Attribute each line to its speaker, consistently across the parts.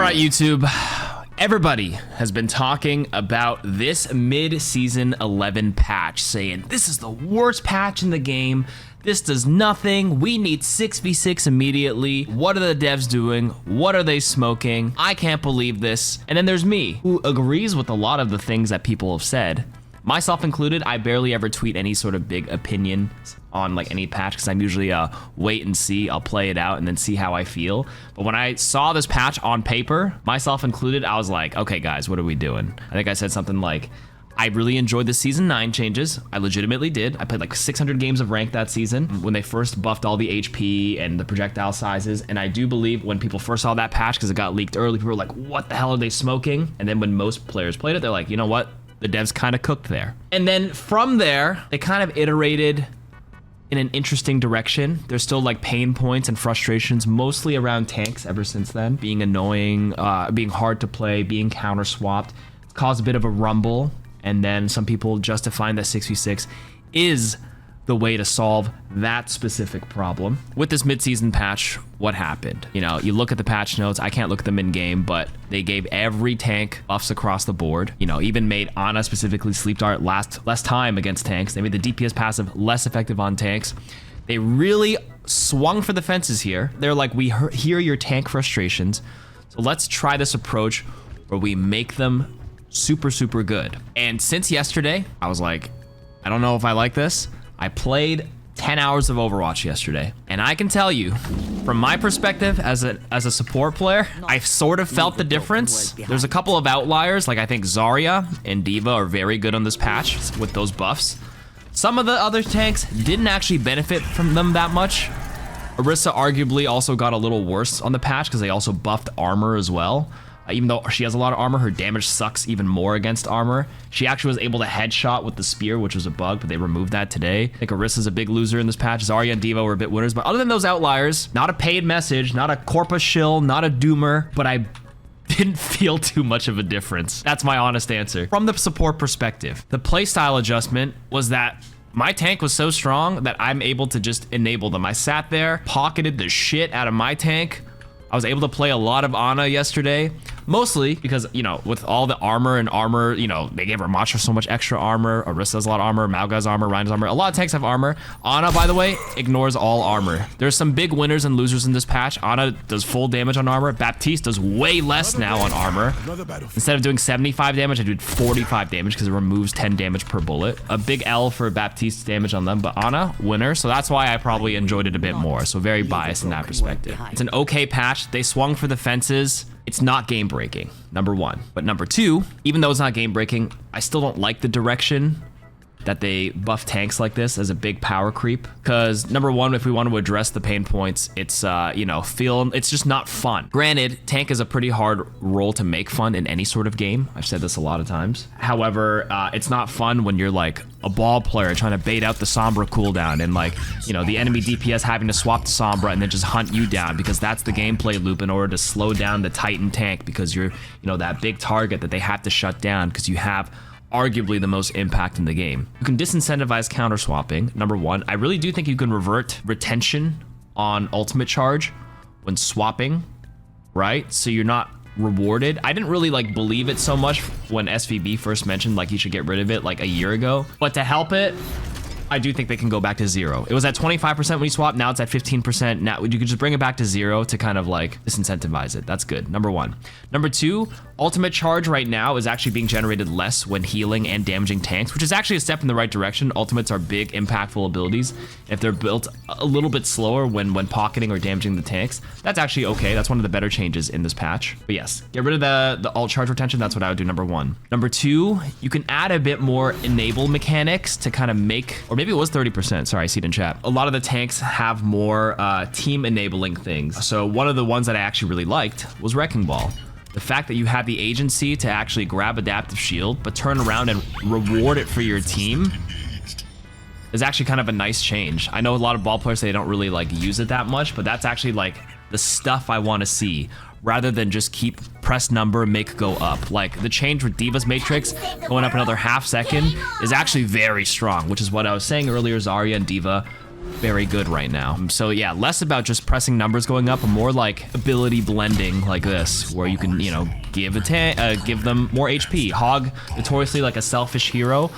Speaker 1: right, YouTube. Everybody has been talking about this mid-season 11 patch, saying this is the worst patch in the game. This does nothing. We need 6v6 immediately. What are the devs doing? What are they smoking? I can't believe this. And then there's me, who agrees with a lot of the things that people have said. Myself included, I barely ever tweet any sort of big opinion on like any patch because I'm usually wait and see. I'll play it out and then see how I feel. But when I saw this patch on paper, myself included, I was like, okay guys, what are we doing? I think I said something like, I really enjoyed the season 9 changes. I legitimately did. I played like 600 games of ranked that season when they first buffed all the HP and the projectile sizes. And I do believe when people first saw that patch, because it got leaked early, people were like, what the hell are they smoking? And then when most players played it, they're like, you know what? The devs kind of cooked there. And then from there, they kind of iterated in an interesting direction. There's still like pain points and frustrations, mostly around tanks ever since then. Being annoying, being hard to play, being counter swapped. It's caused a bit of a rumble. And then some people justifying that 6v6 is the way to solve that specific problem. With this mid-season patch, what happened? You know, you look at the patch notes, I can't look at them in game, but they gave every tank buffs across the board. You know, even made Ana specifically sleep dart last less time against tanks. They made the DPS passive less effective on tanks. They really swung for the fences here. They're like, we hear your tank frustrations, so let's try this approach where we make them super, super good. And since yesterday, I was like, I don't know if I like this. I played 10 hours of Overwatch yesterday, and I can tell you, from my perspective as a support player, I've sort of felt the difference. There's a couple of outliers, like I think Zarya and D.Va are very good on this patch with those buffs. Some of the other tanks didn't actually benefit from them that much. Orisa arguably also got a little worse on the patch because they also buffed armor as well. Even though she has a lot of armor, her damage sucks even more against armor. She actually was able to headshot with the spear, which was a bug, but they removed that today. I think Orisa's a big loser in this patch. Zarya and D.Va were a bit winners, but other than those outliers, not a paid message, not a Corpus shill, not a doomer, but I didn't feel too much of a difference. That's my honest answer. From the support perspective, the playstyle adjustment was that my tank was so strong that I'm able to just enable them. I sat there, pocketed the shit out of my tank. I was able to play a lot of Ana yesterday, mostly because, you know, with all the armor, you know, they gave her Macho so much extra armor. Orisa has a lot of armor, Malga's armor, Ryan's armor. A lot of tanks have armor. Ana, by the way, ignores all armor. There's some big winners and losers in this patch. Ana does full damage on armor. Baptiste does way less now on armor. Instead of doing 75 damage, I did 45 damage because it removes 10 damage per bullet. A big L for Baptiste's damage on them, but Ana, winner. So that's why I probably enjoyed it a bit more. So very biased in that perspective. It's an okay patch. They swung for the fences. It's not game breaking, number one. But number two, even though it's not game breaking, I still don't like the direction that they buff tanks like this as a big power creep. Because number one, if we want to address the pain points, it's, you know, it's just not fun. Granted, tank is a pretty hard role to make fun in any sort of game. I've said this a lot of times. However, it's not fun when you're like a ball player trying to bait out the Sombra cooldown and like, you know, the enemy DPS having to swap to Sombra and then just hunt you down because that's the gameplay loop in order to slow down the Titan tank because you're, you know, that big target that they have to shut down because you have arguably the most impact in the game. You can disincentivize counter swapping, number one. I really do think you can revert retention on ultimate charge when swapping, right? So you're not rewarded. I didn't really like believe it so much when SVB first mentioned like you should get rid of it like a year ago, but to help it, I do think they can go back to 0. It was at 25% when you swap, now it's at 15%. Now you could just bring it back to 0 to kind of like disincentivize it. That's good, number one. Number two, ultimate charge right now is actually being generated less when healing and damaging tanks, which is actually a step in the right direction. Ultimates are big, impactful abilities. If they're built a little bit slower when pocketing or damaging the tanks, that's actually okay. That's one of the better changes in this patch. But yes, get rid of the ult charge retention. That's what I would do, number one. Number two, you can add a bit more enable mechanics to kind of make, or maybe it was 30%. Sorry, I see it in chat. A lot of the tanks have more team enabling things. So one of the ones that I actually really liked was Wrecking Ball. The fact that you have the agency to actually grab adaptive shield, but turn around and reward it for your team is actually kind of a nice change. I know a lot of ball players, they don't really like use it that much, but that's actually like the stuff I want to see rather than just keep press number, make go up. Like the change with D.Va's Matrix going up another half second is actually very strong, which is what I was saying earlier. Zarya and D.Va very good right now. So yeah, less about just pressing numbers going up, and more like ability blending like this, where you can, you know, give them more HP. Hog, notoriously like a selfish hero.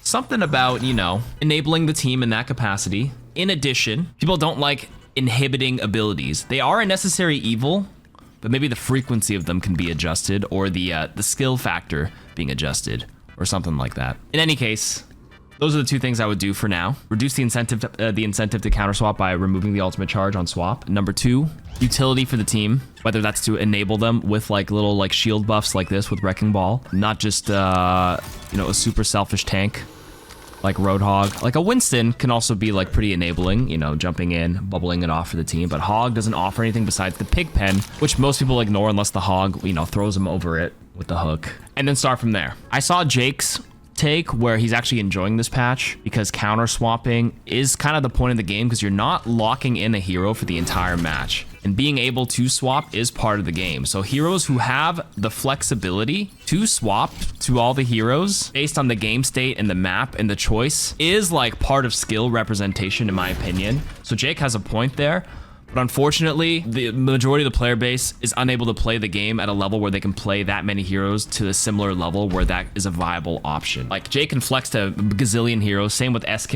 Speaker 1: Something about, you know, enabling the team in that capacity. In addition, people don't like inhibiting abilities. They are a necessary evil, but maybe the frequency of them can be adjusted, or the skill factor being adjusted, or something like that. In any case, those are the two things I would do for now. Reduce the incentive to counter swap by removing the ultimate charge on swap. Number 2, utility for the team, whether that's to enable them with like little like shield buffs like this with Wrecking Ball, not just you know, a super selfish tank like Roadhog. Like a Winston can also be like pretty enabling, you know, jumping in, bubbling it off for the team, but Hog doesn't offer anything besides the pig pen, which most people ignore unless the Hog, you know, throws them over it with the hook, and then start from there. I saw Jake's take where he's actually enjoying this patch because counter swapping is kind of the point of the game, because you're not locking in a hero for the entire match, and being able to swap is part of the game. So heroes who have the flexibility to swap to all the heroes based on the game state and the map and the choice is like part of skill representation, in my opinion. So Jake has a point there. But unfortunately, the majority of the player base is unable to play the game at a level where they can play that many heroes to a similar level where that is a viable option. Like Jake can flex to a gazillion heroes, same with SK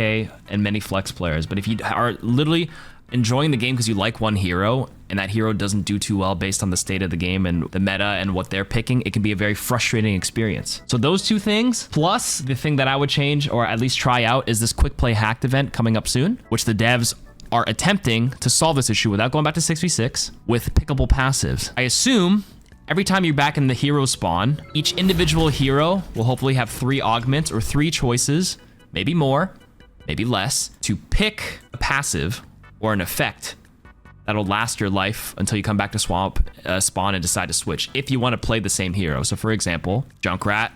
Speaker 1: and many flex players. But if you are literally enjoying the game because you like one hero and that hero doesn't do too well based on the state of the game and the meta and what they're picking, it can be a very frustrating experience. So those two things, plus the thing that I would change or at least try out, is this quick play hacked event coming up soon, which the devs are attempting to solve this issue without going back to 6v6 with pickable passives. I assume every time you're back in the hero spawn, each individual hero will hopefully have 3 augments or 3 choices, maybe more, maybe less, to pick a passive or an effect that'll last your life until you come back to spawn and decide to switch if you want to play the same hero. So for example, Junkrat.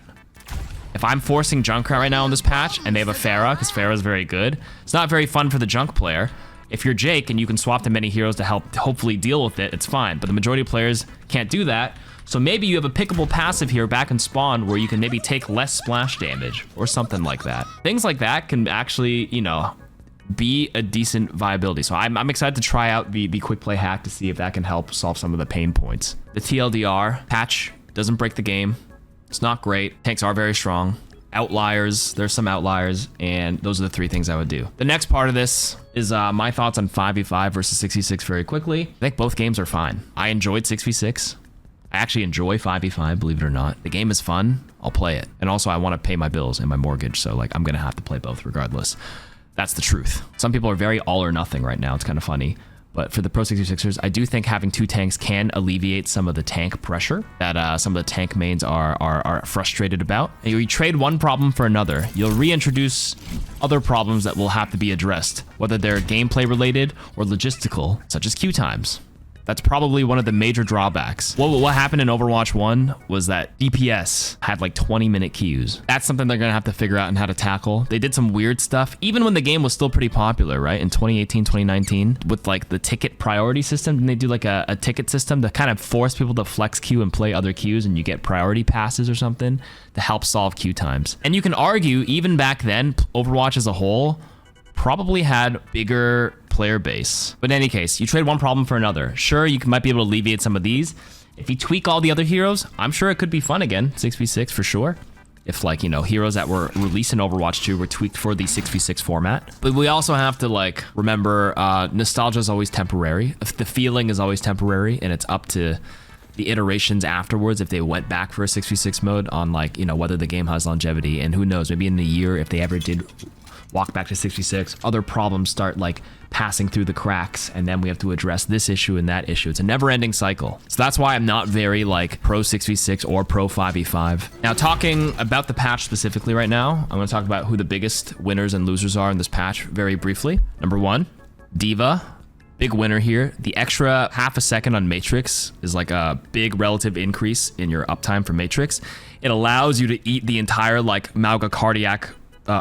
Speaker 1: If I'm forcing Junkrat right now on this patch and they have a Pharah, because Pharah is very good, it's not very fun for the Junk player. If you're Jake and you can swap to many heroes to help hopefully deal with it, it's fine. But the majority of players can't do that. So maybe you have a pickable passive here back in spawn where you can maybe take less splash damage or something like that. Things like that can actually, you know, be a decent viability. So I'm excited to try out the quick play hack to see if that can help solve some of the pain points. The TLDR patch doesn't break the game. It's not great. Tanks are very strong. Outliers, there's some outliers, and those are the 3 things I would do. The next part of this is my thoughts on 5v5 versus 6v6 very quickly. I think both games are fine. I enjoyed 6v6. I actually enjoy 5v5, believe it or not. The game is fun. I'll play it. And also I want to pay my bills and my mortgage, so like I'm gonna have to play both regardless. That's the truth. Some people are very all or nothing right now. It's kind of funny. But for the Pro 66ers, I do think having 2 tanks can alleviate some of the tank pressure that some of the tank mains are frustrated about. And you trade one problem for another. You'll reintroduce other problems that will have to be addressed, whether they're gameplay related or logistical, such as queue times. That's probably one of the major drawbacks. What happened in Overwatch 1 was that DPS had like 20-minute queues. That's something they're gonna have to figure out and how to tackle. They did some weird stuff, even when the game was still pretty popular, right? In 2018, 2019, with like the ticket priority system. Didn't they do like a ticket system to kind of force people to flex queue and play other queues, and you get priority passes or something to help solve queue times? And you can argue, even back then, Overwatch as a whole probably had bigger player base. But in any case, you trade one problem for another. Sure, you might be able to alleviate some of these. If you tweak all the other heroes, I'm sure it could be fun again, 6v6 for sure. If like, you know, heroes that were released in Overwatch 2 were tweaked for the 6v6 format. But we also have to like remember nostalgia is always temporary. The feeling is always temporary, and it's up to the iterations afterwards if they went back for a 6v6 mode on like, you know, whether the game has longevity. And who knows, maybe in a year, if they ever did walk back to 6v6, other problems start like passing through the cracks, and then we have to address this issue and that issue. It's a never-ending cycle. So that's why I'm not very like pro 6v6 or pro 5v5. Now, talking about the patch specifically right now, I'm going to talk about who the biggest winners and losers are in this patch very briefly. Number 1, D.Va. Big winner here. The extra half a second on Matrix is like a big relative increase in your uptime for Matrix. It allows you to eat the entire like Mauga cardiac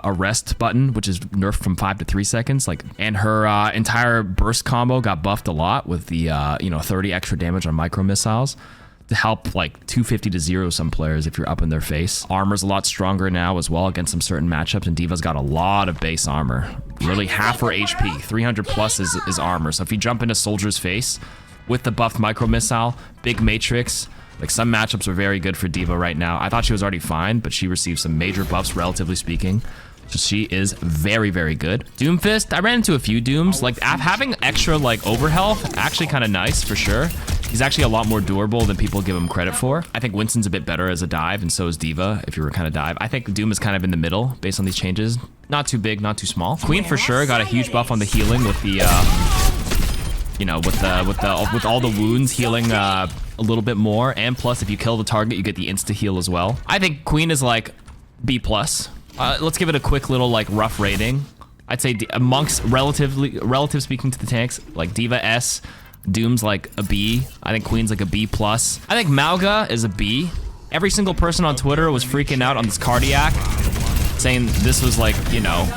Speaker 1: arrest button, which is nerfed from 5 to 3 seconds. Like, and her entire burst combo got buffed a lot with the 30 extra damage on micro missiles. to help like 250 to 0 some players if you're up in their face. Armor's a lot stronger now as well against some certain matchups, and D.Va's got a lot of base armor. Literally half her HP, 300 plus is armor. So if you jump into Soldier's face with the buffed micro missile, big matrix, like some matchups are very good for D.Va right now. I thought she was already fine, but she received some major buffs relatively speaking. So she is very, very good. Doomfist, I ran into a few Dooms. Like having extra like overhealth, actually kind of nice for sure. He's actually a lot more durable than people give him credit for. I think Winston's a bit better as a dive, and so is D.Va if you were kind of dive. I think Doom is kind of in the middle based on these changes. Not too big, not too small. Queen for sure got a huge buff on the healing with the, you know, with all the wounds healing a little bit more, and plus if you kill the target, you get the insta heal as well. I think Queen is like B+. Let's give it a quick little like rough rating. I'd say amongst relative speaking to the tanks, like D.Va S, Doom's like a B. I think Queen's like a B+. I think Mauga is a B. Every single person on Twitter was freaking out on this Cardiac, saying this was like, you know,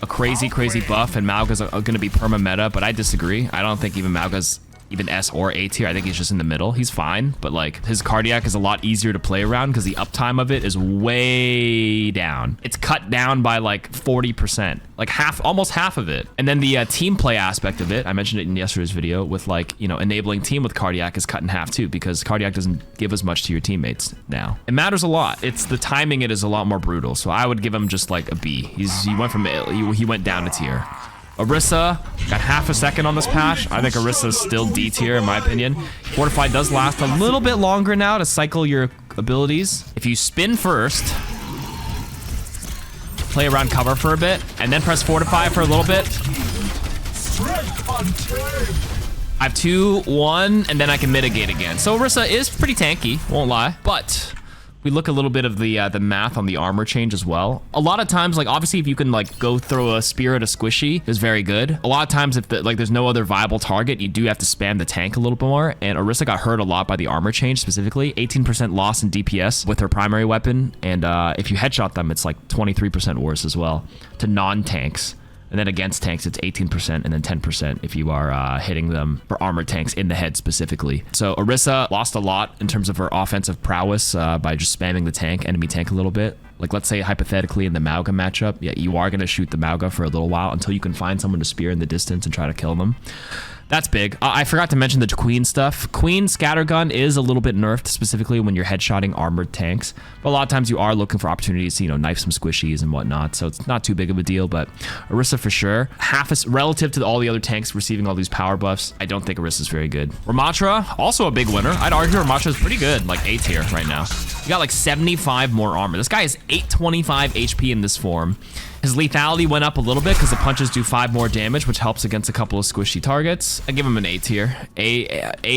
Speaker 1: a crazy buff and Mauga's gonna be perma meta, but I disagree. I don't think even Mauga's even S or A tier. I think he's just in the middle. He's fine, but like his Cardiac is a lot easier to play around because the uptime of it is way down. It's cut down by like 40%, like almost half of it. And then the team play aspect of it, I mentioned it in yesterday's video with like, you know, enabling team with Cardiac is cut in half too, because Cardiac doesn't give as much to your teammates now. It matters a lot. It's the timing, it is a lot more brutal. So I would give him just like a B. He went down a tier. Orisa got half a second on this patch. I think Orisa's still D tier in my opinion. Fortify does last a little bit longer now to cycle your abilities. If you spin first, play around cover for a bit, and then press Fortify for a little bit. I have 2, 1, and then I can mitigate again. So Orisa is pretty tanky, won't lie, but we look a little bit of the math on the armor change as well. A lot of times, like obviously if you can like go throw a spear at a squishy, is very good. A lot of times if like there's no other viable target, you do have to spam the tank a little bit more. And Orisa got hurt a lot by the armor change specifically. 18% loss in DPS with her primary weapon. And if you headshot them, it's like 23% worse as well to non-tanks. And then against tanks, it's 18% and then 10% if you are hitting them for armored tanks in the head specifically. So Orisa lost a lot in terms of her offensive prowess by just spamming the enemy tank a little bit. Like let's say hypothetically in the Mauga matchup, yeah, you are going to shoot the Mauga for a little while until you can find someone to spear in the distance and try to kill them. That's big. I forgot to mention the Queen stuff. Queen Scattergun is a little bit nerfed, specifically when you're headshotting armored tanks. But a lot of times you are looking for opportunities to, you know, knife some squishies and whatnot. So it's not too big of a deal, but Orisa for sure. Relative to all the other tanks receiving all these power buffs, I don't think Orisa's very good. Ramatra, also a big winner. I'd argue Ramatra's pretty good, like A tier right now. He got like 75 more armor. This guy has 825 HP in this form. His lethality went up a little bit because the punches do 5 more damage, which helps against a couple of squishy targets. I give him an A tier. A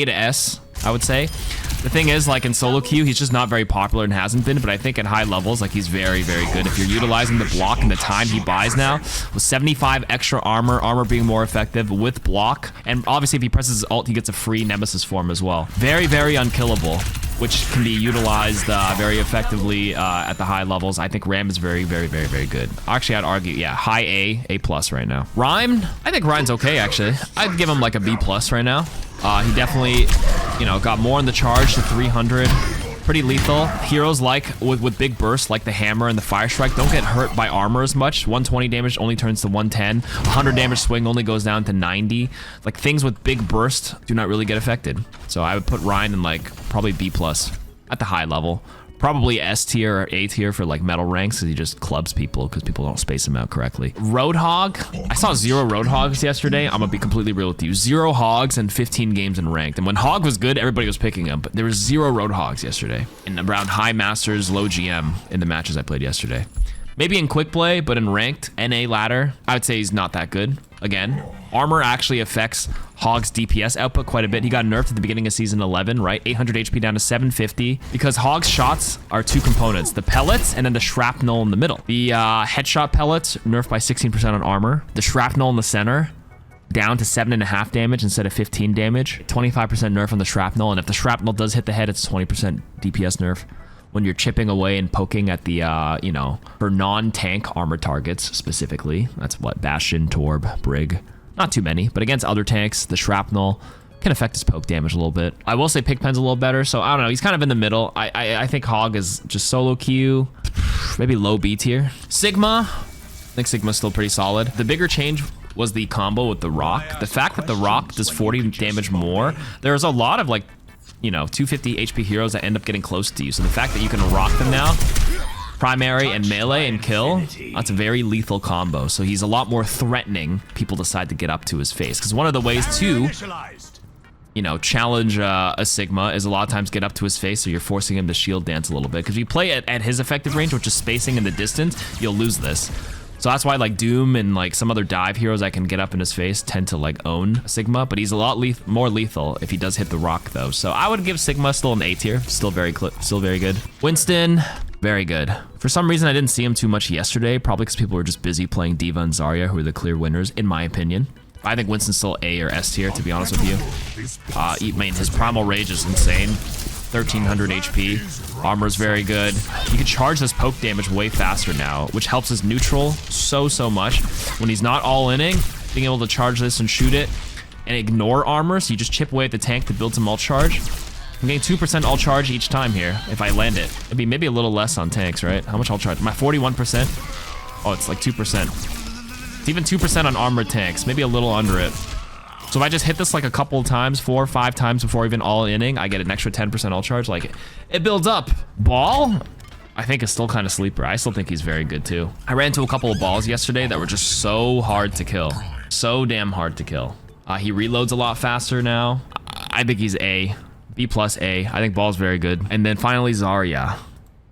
Speaker 1: to S, I would say. The thing is, like in solo queue, he's just not very popular and hasn't been, but I think at high levels, like he's very, very good. If you're utilizing the block and the time he buys now, with 75 extra armor being more effective with block, and obviously if he presses his ult, he gets a free Nemesis form as well. Very, very unkillable, which can be utilized very effectively at the high levels. I think Ram is very, very, very, very good. Actually, I'd argue, yeah, high A+ right now. Rhyme, I think Rhyme's okay, actually. I'd give him like a B+ right now. He definitely, you know, got more in the charge to 300. Pretty lethal. Heroes like with big bursts like the hammer and the fire strike don't get hurt by armor as much. 120 damage only turns to 110. 100 damage swing only goes down to 90. Like things with big burst do not really get affected. So I would put Ryan in like probably B+ at the high level. Probably S tier or A tier for like metal ranks, because he just clubs people because people don't space him out correctly. Roadhog, I saw 0 Roadhogs yesterday. I'm gonna be completely real with you. 0 hogs and 15 games in ranked. And when Hog was good, everybody was picking him, but there was 0 Roadhogs yesterday. And around high masters, low GM in the matches I played yesterday. Maybe in quick play, but in ranked, NA ladder, I would say he's not that good. Again, armor actually affects Hog's DPS output quite a bit. He got nerfed at the beginning of season 11, right? 800 HP down to 750, because Hog's shots are 2 components, the pellets and then the shrapnel in the middle. The headshot pellets nerfed by 16% on armor. The shrapnel in the center down to 7.5 damage instead of 15 damage. 25% nerf on the shrapnel, and if the shrapnel does hit the head, it's 20% DPS nerf. When you're chipping away and poking at the, you know, for non-tank armor targets specifically. That's what, Bastion, Torb, Brig. Not too many, but against other tanks, the shrapnel Can affect his poke damage a little bit. I will say Pigpen's a little better, so I don't know. He's kind of in the middle. I think Hog is just solo Q, maybe low B tier. Sigma, I think Sigma's still pretty solid. The bigger change was the combo with the Rock. The fact that the Rock does 40 damage more, there's a lot of like, you know, 250 HP heroes that end up getting close to you. So the fact that you can rock them now, primary and melee and kill, that's a very lethal combo. So he's a lot more threatening. People decide to get up to his face. Because one of the ways to, you know, challenge a Sigma is a lot of times get up to his face, so you're forcing him to shield dance a little bit. Because if you play it at his effective range, which is spacing in the distance, you'll lose this. So that's why like Doom and like some other dive heroes that can get up in his face tend to like own Sigma, but he's a lot more lethal if he does hit the Rock though. So I would give Sigma still an A tier, still very good. Winston, very good. For some reason I didn't see him too much yesterday, probably because people were just busy playing D.Va and Zarya, who are the clear winners in my opinion. I think Winston's still A or S tier, to be honest with you. I mean, his Primal Rage is insane. 1300 HP. Armor's very good. You can charge this poke damage way faster now, which helps his neutral so much. When he's not all-inning, being able to charge this and shoot it and ignore armor, so you just chip away at the tank to build some ult charge. I'm getting 2% ult charge each time here if I land it. It'd be maybe a little less on tanks, right? How much ult charge? My 41%? Oh, it's like 2%. It's even 2% on armored tanks, maybe a little under it. So if I just hit this like a couple of times, 4 or 5 times before even all inning, I get an extra 10% ult charge. Like it builds up. Ball, I think is still kind of sleeper. I still think he's very good too. I ran into a couple of balls yesterday that were just so hard to kill. So damn hard to kill. He reloads a lot faster now. I think he's A, B plus A. I think Ball's very good. And then finally Zarya.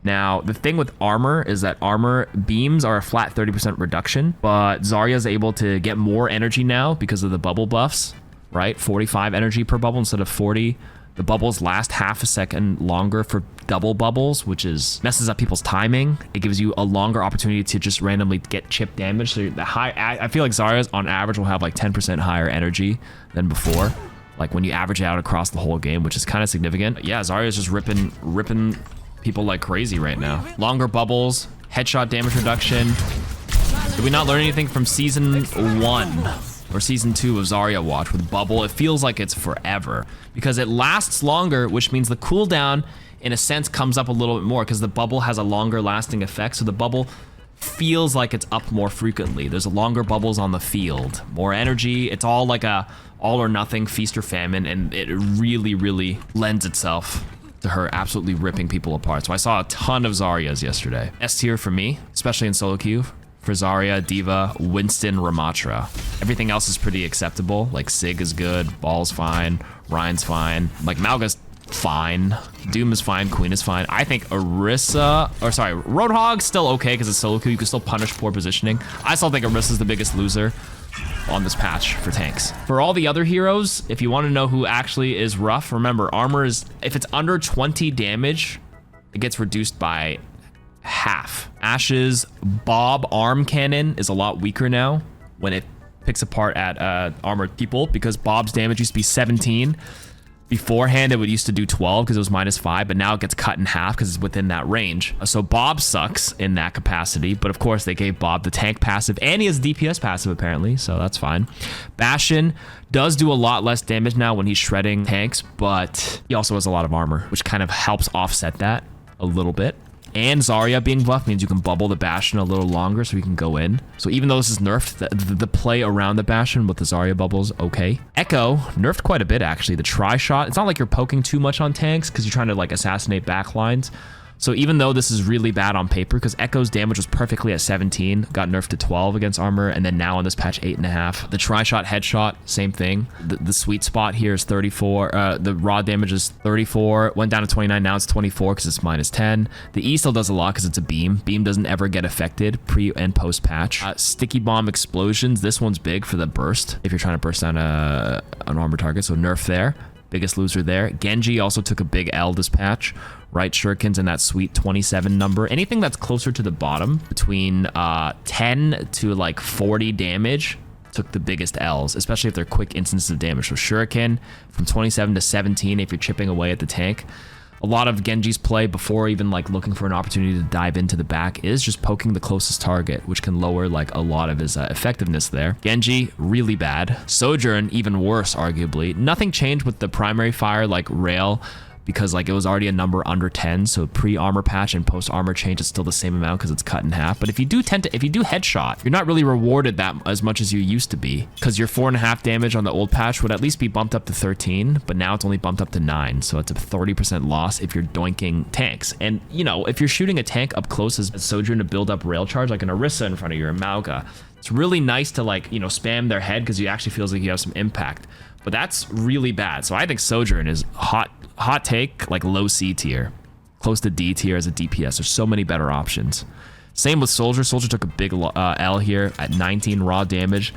Speaker 1: Now, the thing with armor is that armor beams are a flat 30% reduction, but Zarya's able to get more energy now because of the bubble buffs, right? 45 energy per bubble instead of 40. The bubbles last half a second longer for double bubbles, which messes up people's timing. It gives you a longer opportunity to just randomly get chip damage. So I feel like Zarya's on average will have like 10% higher energy than before. Like when you average it out across the whole game, which is kind of significant. Yeah, Zarya's just ripping people like crazy right now. Longer bubbles, headshot damage reduction. Did we not learn anything from season 1 or season 2 of Zarya Watch with bubble? It feels like it's forever because it lasts longer, which means the cooldown in a sense comes up a little bit more because the bubble has a longer lasting effect. So the bubble feels like it's up more frequently. There's longer bubbles on the field, more energy. It's all like a all or nothing, feast or famine, and it really lends itself to her absolutely ripping people apart. So I saw a ton of Zaryas yesterday. S tier for me, especially in solo queue. For Zarya, D.Va, Winston, Ramatra. Everything else is pretty acceptable. Like Sig is good, Ball's fine, Ryan's fine. Like Malga's fine, Doom is fine, Queen is fine. I think Roadhog's still okay because it's solo queue. You can still punish poor positioning. I still think Orissa's the biggest loser on this patch for tanks. For all the other heroes, if you want to know who actually is rough, remember armor is, if it's under 20 damage, it gets reduced by half. Ash's Bob arm cannon is a lot weaker now when it picks apart at armored people because Bob's damage used to be 17. Beforehand, it used to do 12 because it was -5, but now it gets cut in half because it's within that range. So Bob sucks in that capacity, but of course they gave Bob the tank passive and he has DPS passive apparently, so that's fine. Bastion does do a lot less damage now when he's shredding tanks, but he also has a lot of armor, which kind of helps offset that a little bit. And Zarya being buffed means you can bubble the Bastion a little longer so he can go in. So even though this is nerfed, the play around the Bastion with the Zarya bubbles, okay. Echo, nerfed quite a bit actually. The tri-shot, it's not like you're poking too much on tanks because you're trying to like assassinate backlines. So even though this is really bad on paper, because Echo's damage was perfectly at 17, got nerfed to 12 against armor, and then now on this patch 8.5. The tri-shot headshot, same thing. The sweet spot here is 34. The raw damage is 34. Went down to 29, now it's 24 because it's -10. The E still does a lot because it's a beam. Beam doesn't ever get affected pre and post patch. Sticky bomb explosions. This one's big for the burst if you're trying to burst down an armor target. So nerf there. Biggest loser there. Genji also took a big L this patch. Right, shurikens in that sweet 27 number. Anything that's closer to the bottom, between 10 to like 40 damage, took the biggest L's, especially if they're quick instances of damage. So shuriken from 27 to 17 if you're chipping away at the tank. A lot of Genji's play before even like looking for an opportunity to dive into the back is just poking the closest target, which can lower like a lot of his effectiveness there. Genji, really bad. Sojourn, even worse, arguably. Nothing changed with the primary fire like Rail, because like it was already a number under 10, so pre-armor patch and post-armor change is still the same amount because it's cut in half. But if you do headshot, you're not really rewarded that as much as you used to be, because your 4.5 damage on the old patch would at least be bumped up to 13, but now it's only bumped up to 9, so it's a 30% loss if you're doinking tanks. And you know, if you're shooting a tank up close as Sojourn to build up rail charge, like an Orisa in front of you or a Mauga, it's really nice to like, you know, spam their head because you actually feels like you have some impact. But that's really bad. So I think Sojourn is hot take, like low C tier, close to D tier as a DPS. There's so many better options. Same with Soldier. Soldier took a big L here at 19 raw damage,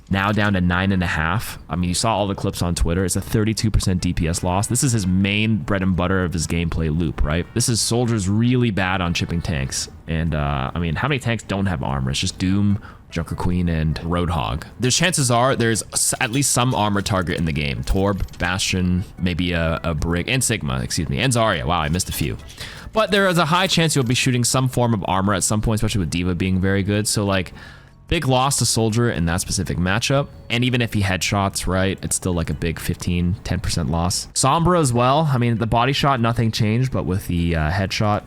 Speaker 1: now down to 9.5. I mean, you saw all the clips on Twitter. It's a 32% DPS loss. This is his main bread and butter of his gameplay loop, right? This is Soldier's really bad on chipping tanks. And I mean, how many tanks don't have armor? It's just Doom, Joker Queen, and Roadhog. There's chances are there's at least some armor target in the game. Torb, Bastion, maybe a Brig, and Sigma, excuse me, and Zarya. Wow, I missed a few. But there is a high chance you'll be shooting some form of armor at some point, especially with D.Va being very good. So like, big loss to Soldier in that specific matchup. And even if he headshots, right, it's still like a big 10% loss. Sombra as well. I mean, the body shot, nothing changed, but with the headshot,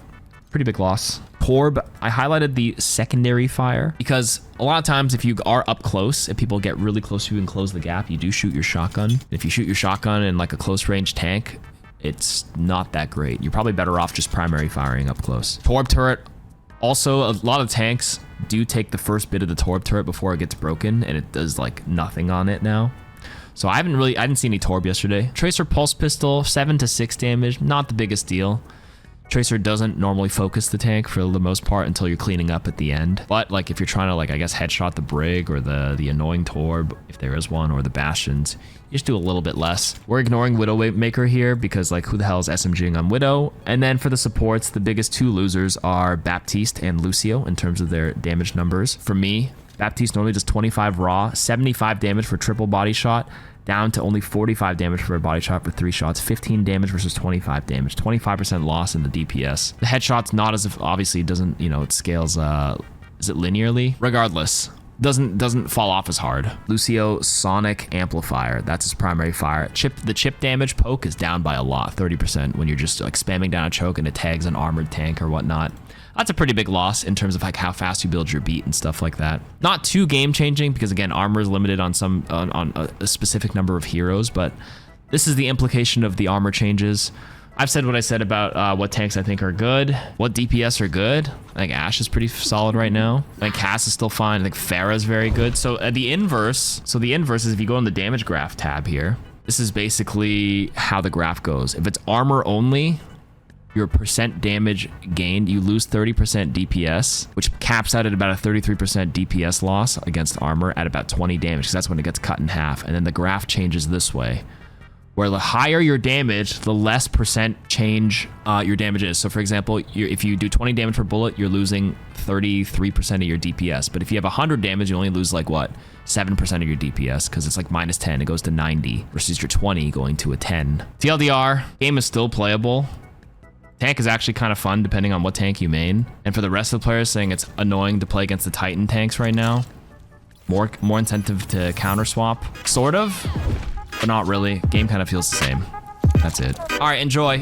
Speaker 1: pretty big loss. Torb, I highlighted the secondary fire because a lot of times if you are up close, if people get really close to you and close the gap, you do shoot your shotgun. And if you shoot your shotgun in like a close range tank, it's not that great. You're probably better off just primary firing up close. Torb turret, also a lot of tanks do take the first bit of the Torb turret before it gets broken, and it does like nothing on it now. So I didn't see any Torb yesterday. Tracer pulse pistol, 7 to 6 damage, not the biggest deal. Tracer doesn't normally focus the tank for the most part until you're cleaning up at the end. But like if you're trying to like, I guess, headshot the Brig or the annoying Torb, if there is one, or the Bastions, you just do a little bit less. We're ignoring Widowmaker here because like who the hell is SMGing on Widow? And then for the supports, the biggest two losers are Baptiste and Lucio in terms of their damage numbers. For me, Baptiste normally does 25 raw, 75 damage for triple body shot, down to only 45 damage for a body shot for 3 shots, 15 damage versus 25 damage, 25% loss in the DPS. The headshot's not as if, obviously, it doesn't, you know, it scales, is it linearly? Regardless, doesn't fall off as hard. Lucio, Sonic Amplifier, that's his primary fire. The chip damage poke is down by a lot, 30%, when you're just like spamming down a choke and it tags an armored tank or whatnot. That's a pretty big loss in terms of like how fast you build your beat and stuff like that. Not too game changing because again, armor is limited on a specific number of heroes, but this is the implication of the armor changes. I've said what I said about what tanks I think are good, what DPS are good. I think Ashe is pretty solid right now. I think Cass is still fine. I think Pharah is very good. So the inverse is if you go on the damage graph tab here, this is basically how the graph goes. If it's armor only, your percent damage gained, you lose 30% DPS, which caps out at about a 33% DPS loss against armor at about 20 damage, because that's when it gets cut in half. And then the graph changes this way, where the higher your damage, the less percent change your damage is. So for example, if you do 20 damage per bullet, you're losing 33% of your DPS. But if you have 100 damage, you only lose like what? 7% of your DPS, because it's like minus 10, it goes to 90, versus your 20 going to a 10. TLDR, game is still playable. Tank is actually kind of fun depending on what tank you main. And for the rest of the players saying it's annoying to play against the Titan tanks right now, more incentive to counter swap. Sort of, but not really. Game kind of feels the same. That's it. All right, enjoy.